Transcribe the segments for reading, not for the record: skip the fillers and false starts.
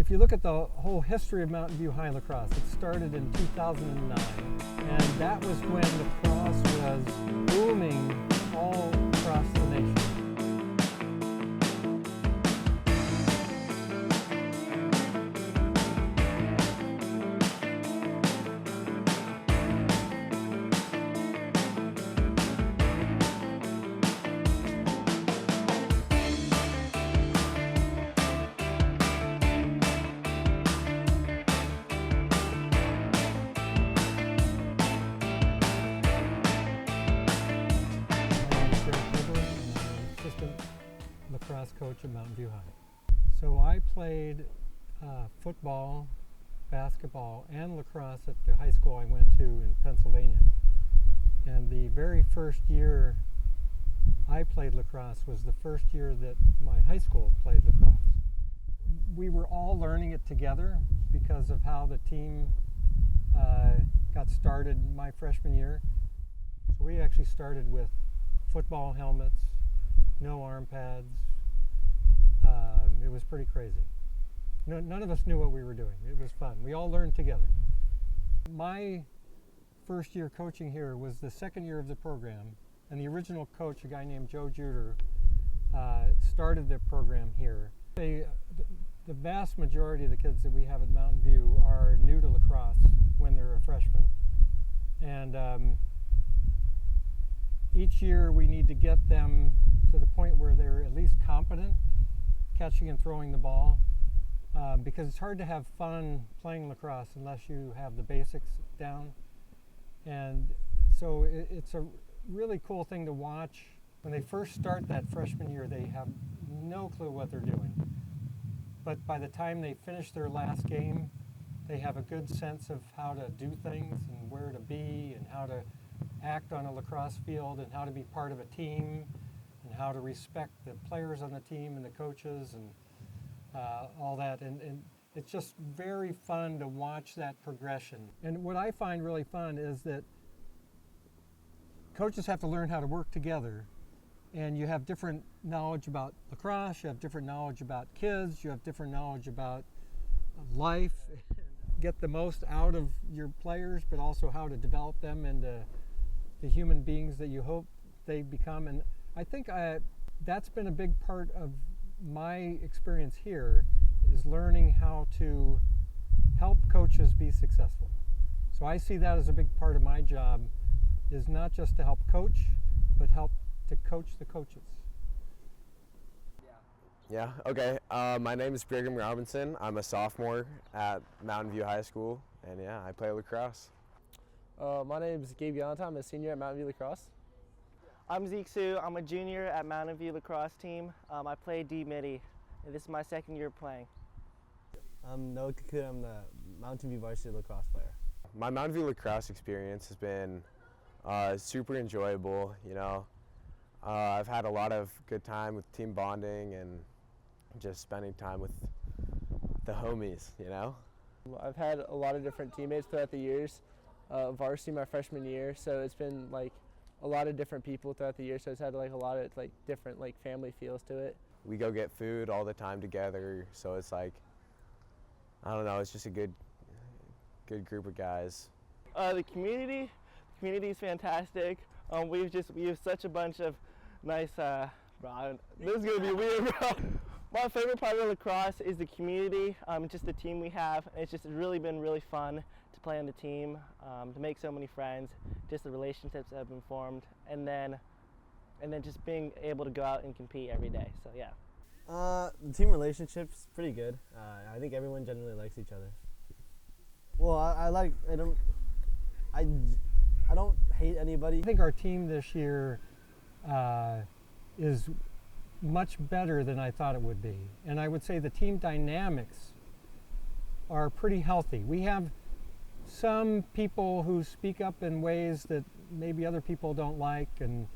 if you look at the whole history of Mountain View High Lacrosse, it started in 2009, and that was when lacrosse was booming all across the nation. Lacrosse coach at Mountain View High. So I played football, basketball, and lacrosse at the high school I went to in Pennsylvania. And the very first year I played lacrosse was the first year that my high school played lacrosse. We were all learning it together because of how the team got started my freshman year. So we actually started with football helmets, no arm pads. It was pretty crazy. None of us knew what we were doing. It was fun. We all learned together. My first year coaching here was the second year of the program, and the original coach, a guy named Joe Juder, started the program here. The vast majority of the kids that we have at Mountain View are new to lacrosse when they're a freshman. And each year we need to get them to the point where they're at least competent catching and throwing the ball, because it's hard to have fun playing lacrosse unless you have the basics down. And so it's a really cool thing to watch. When they first start that freshman year, they have no clue what they're doing. But by the time they finish their last game, they have a good sense of how to do things and where to be and how to act on a lacrosse field and how to be part of a team and how to respect the players on the team and the coaches and all that. And it's just very fun to watch that progression. And what I find really fun is that coaches have to learn how to work together, and you have different knowledge about lacrosse, you have different knowledge about kids, you have different knowledge about life, get the most out of your players, but also how to develop them into the human beings that you hope they become. And I think that's been a big part of my experience here, is learning how to help coaches be successful. So I see that as a big part of my job, is not just to help coach, but help to coach the coaches. Yeah, okay. My name is Brigham Robinson. I'm a sophomore at Mountain View High School, and yeah, I play lacrosse. My name is Gabe Gallant. I'm a senior at Mountain View Lacrosse. I'm Zeke Sue. I'm a junior at Mountain View Lacrosse team. I play D-Midi, and this is my second year playing. I'm NateK. I'm the Mountain View varsity lacrosse player. My Mountain View lacrosse experience has been super enjoyable. You know, I've had a lot of good time with team bonding and just spending time with the homies, you know. I've had a lot of different teammates throughout the years. Varsity my freshman year, so it's been like a lot of different people throughout the year, so it's had like a lot of like different like family feels to it. We go get food all the time together, so it's like, I don't know, it's just a good group of guys. The community is fantastic. We have such a bunch of nice, this is gonna be weird, bro. My favorite part of lacrosse is the community, just the team we have. It's just really been really fun to play on the team, to make so many friends, just the relationships that have been formed, and then just being able to go out and compete every day. So yeah. The team relationship's pretty good. I think everyone generally likes each other. Well, I don't hate anybody. I think our team this year is much better than I thought it would be. And I would say the team dynamics are pretty healthy. We have some people who speak up in ways that maybe other people don't like, and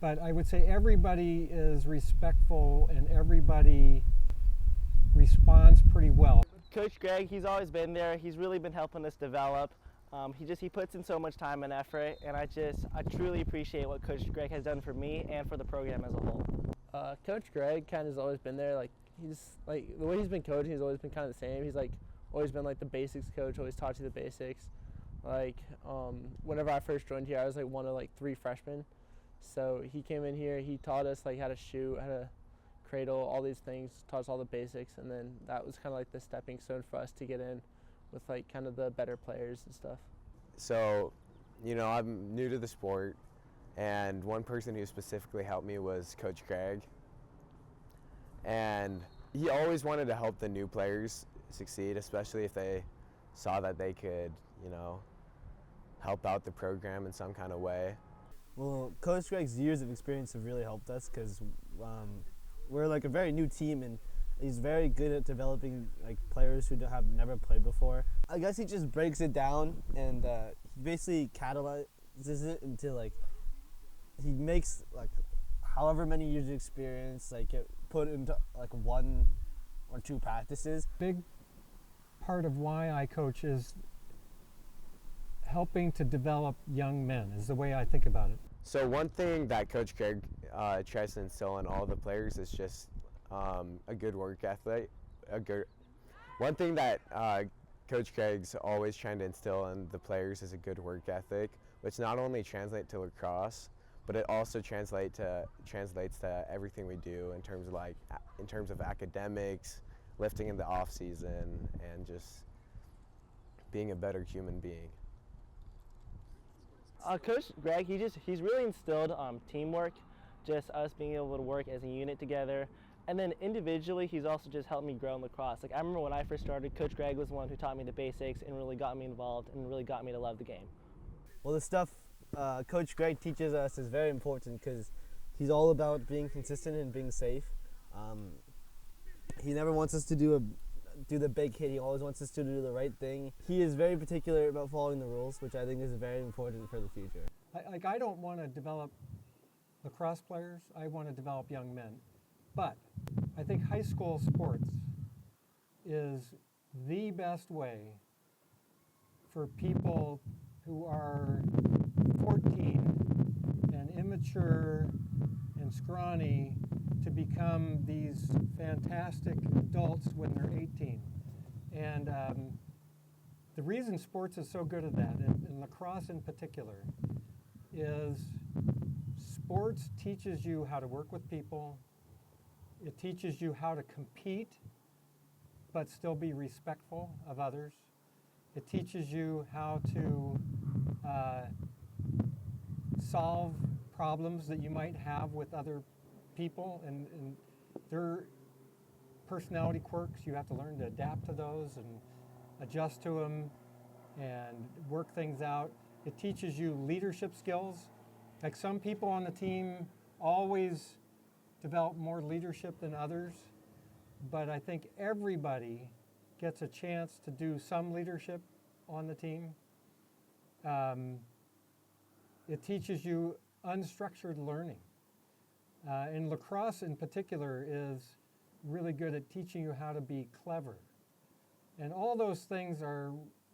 but I would say everybody is respectful and everybody responds pretty well. Coach Greg, he's always been there. He's really been helping us develop. He puts in so much time and effort, and I truly appreciate what Coach Greg has done for me and for the program as a whole. Coach Greg kind of has always been there. Like, he's like, the way he's been coaching has always been kind of the same. He's like always been like the basics coach, always taught you the basics. Like whenever I first joined here, I was like one of like 3 freshmen. So he came in here, he taught us like how to shoot, how to cradle, all these things, taught us all the basics, and then that was kind of like the stepping stone for us to get in with like kind of the better players and stuff. So, you know, I'm new to the sport, and one person who specifically helped me was Coach Greg. And he always wanted to help the new players succeed, especially if they saw that they could, you know, help out the program in some kind of way. Well, Coach Greg's years of experience have really helped us because we're like a very new team, and he's very good at developing like players who have never played before. I guess he just breaks it down and he basically catalyzes it into like, he makes like however many years of experience like get put into like 1 or 2 practices. Big part of why I coach is helping to develop young men, is the way I think about it. So one thing that Coach Greg tries to instill in all the players is just a good work ethic. One thing that Coach Greg's always trying to instill in the players is a good work ethic, which not only translates to lacrosse, but it also translates to everything we do in terms of academics, lifting in the off season, and just being a better human being. Coach Greg, he's really instilled teamwork, just us being able to work as a unit together. And then individually, he's also just helped me grow in lacrosse. Like I remember when I first started, Coach Greg was the one who taught me the basics and really got me involved and really got me to love the game. Well, the stuff Coach Greg teaches us is very important because he's all about being consistent and being safe. He never wants us to do the big hit. He always wants us to do the right thing. He is very particular about following the rules, which I think is very important for the future. I don't want to develop lacrosse players. I want to develop young men. But I think high school sports is the best way for people who are 14 and immature and scrawny to become these fantastic adults when they're 18. And the reason sports is so good at that, and lacrosse in particular, is sports teaches you how to work with people. It teaches you how to compete but still be respectful of others. It teaches you how to solve problems that you might have with other people and their personality quirks. You have to learn to adapt to those and adjust to them and work things out. It teaches you leadership skills. Like some people on the team always develop more leadership than others, but I think everybody gets a chance to do some leadership on the team. It teaches you unstructured learning. And lacrosse in particular is really good at teaching you how to be clever. And all those things are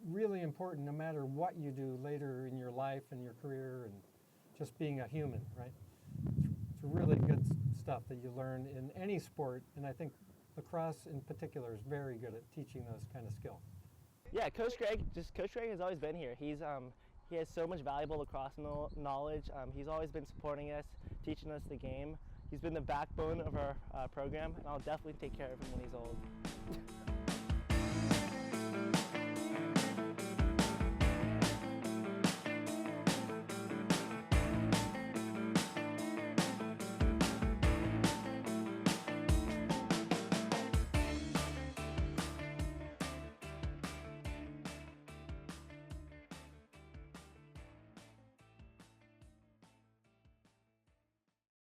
really important no matter what you do later in your life and your career and just being a human, right? It's really good stuff that you learn in any sport, and I think lacrosse in particular is very good at teaching those kind of skills. Yeah, Coach Greg has always been here. He has so much valuable lacrosse knowledge. He's always been supporting us, teaching us the game. He's been the backbone of our program, and I'll definitely take care of him when he's old.